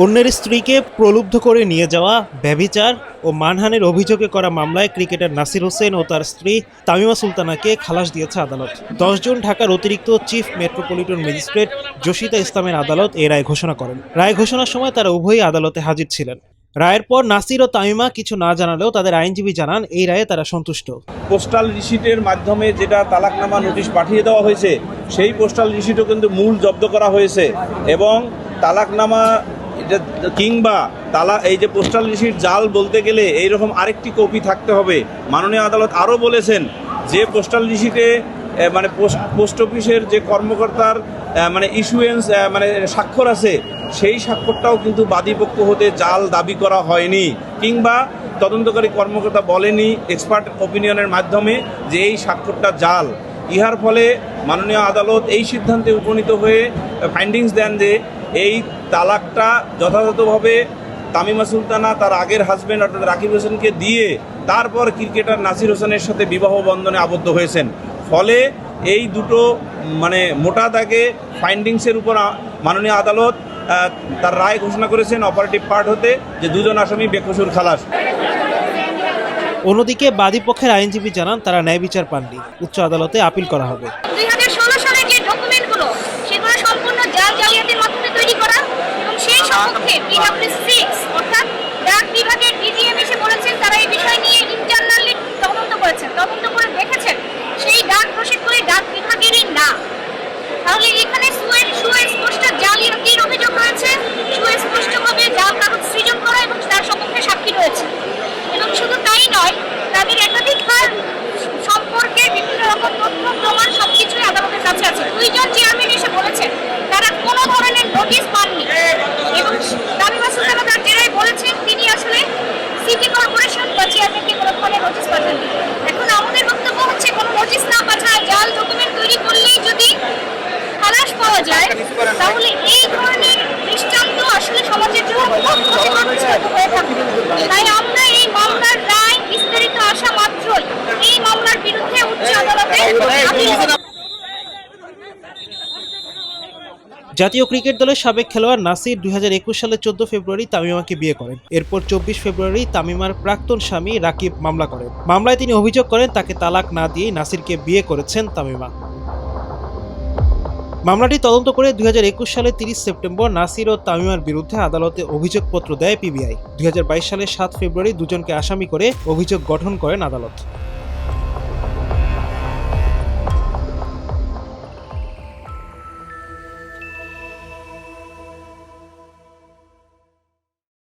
অন্যের স্ত্রীকে প্রলুব্ধ করে নিয়ে যাওয়া, ব্যভিচার ও মানহানির অভিযোগে করা মামলায় ক্রিকেটার নাসির হোসেন ও তার স্ত্রী তামিমা সুলতানাকে খালাস দিয়েছে আদালত। 10 জুন ঢাকার অতিরিক্ত চিফ মেট্রোপলিটন ম্যাজিস্ট্রেট জসিতা ইসলামের আদালত এই রায় ঘোষণা করেন। রায় ঘোষণার সময় তারা উভয়ই আদালতে হাজির ছিলেন। রায়ের পর নাসির ও তামিমা কিছু না জানালেও তাদের আইনজীবী জানান এই রায়ে তারা সন্তুষ্ট। পোস্টাল রিসিটের মাধ্যমে যেটা তালাকনামা নোটিশ পাঠিয়ে দেওয়া হয়েছে সেই পোস্টাল রিসিটও কিন্তু মূল জব্দ করা হয়েছে এবং তালাকনামা কিংবা এই যে পোস্টাল রিসিট জাল বলতে গেলে এইরকম আরেকটি কপি থাকতে হবে। মাননীয় আদালত আরও বলেছেন যে পোস্টাল রিসিটে মানে পোস্ট অফিসের যে কর্মকর্তার মানে ইস্যুয়েন্স মানে স্বাক্ষর আছে সেই স্বাক্ষরটাও কিন্তু বাদীপক্ষ হতে জাল দাবি করা হয়নি, কিংবা তদন্তকারী কর্মকর্তা বলেনি এক্সপার্ট ওপিনিয়নের মাধ্যমে যে এই স্বাক্ষরটা জাল। ইহার ফলে মাননীয় আদালত এই সিদ্ধান্তে উপনীত হয়ে ফাইন্ডিংস দেন যে এই তালাকটা যথাযথভাবে তামিমা সুলতানা তার আগের হাজব্যান্ড অর্থাৎ রাকিব হোসেনকে দিয়ে তারপর ক্রিকেটার নাসির হোসেনের সাথে বিবাহ বন্ধনে আবদ্ধ হয়েছেন। ফলে এই দুটো মানে মোটা দাগে ফাইন্ডিংসের উপর মাননীয় আদালত তার রায় ঘোষণা করেছেন অপারেটিভ পার্ট হতে যে দুজন আসামি বেকসুর খালাস। অন্যদিকে বাদীপক্ষের আইনজীবী জানান তারা ন্যায় বিচার পাননি, উচ্চ আদালতে আপিল করা হবে। 2016 সালে যে ডকুমেন্টগুলো সেগুলো সম্পূর্ণ জালিয়াতির মাধ্যমে তৈরি করা এবং সেই সম্পর্কে PW6 অর্থাৎ ডাক বিভাগের ডিজিএম এসে বলেছেন তারা এই বিষয় নিয়ে ইন্টারনালি তদন্ত করেছেন, তদন্ত করে দেখেছেন সেই ডাক রসিদগুলি ডাক বিভাগেরই না। তাহলে এখানে সুস্পষ্ট জালিয়াতির অভিযোগ রয়েছে, সুস্পষ্টভাবে জাল কাগজ সৃজন করা এবং তার সপক্ষে সাক্ষী রয়েছে। এবং শুধু তাই নয়, তাদের একাধিকবার সম্পর্কে বিভিন্ন রকম তথ্য প্রমাণ সবকিছুই আদালতের কাছে আছে। 2 জন চেয়ারম্যান এসে বলেছেন তারা কোনো ধরনের নোটিশ পাননি এবং তামিমা সুলতানা তার জেরায় বলেছেন তিনি আসলে সিটি কর্পোরেশন বা চেয়ারম্যানকে কোনো ধরনের নোটিশ পাঠাননি। এখন আমাদের বক্তব্য হচ্ছে কোনো নোটিশ না পাঠায় জাল ডকুমেন্ট তৈরি করলেই যদি খালাস পাওয়া যায় তাহলে এই ধরনের দৃষ্টান্ত আসলে সমাজের জন্য হয়ে থাকবে। তাই আমরা এই মামলার রায় বিস্তারিত আসা মাত্রই এই মামলার বিরুদ্ধে উচ্চ আদালতে জাতীয় ক্রিকেট দলের সাবেক খেলোয়াড় নাসির 2021 সালের 14 ফেব্রুয়ারি তামিমাকে বিয়ে করেন। এরপর 24 ফেব্রুয়ারি তামিমার প্রাক্তন স্বামী রাকিব মামলা করেন। মামলায় তিনি অভিযোগ করেন তাকে তালাক না দিয়ে নাসিরকে বিয়ে করেছেন তামিমা। মামলাটি তদন্ত করে 2021 সালের 30 সেপ্টেম্বর নাসির ও তামিমার বিরুদ্ধে আদালতে অভিযোগপত্র দেয় PBI। 2022 সালের 7 ফেব্রুয়ারি দুজনকে আসামি করে অভিযোগ গঠন করেন আদালত।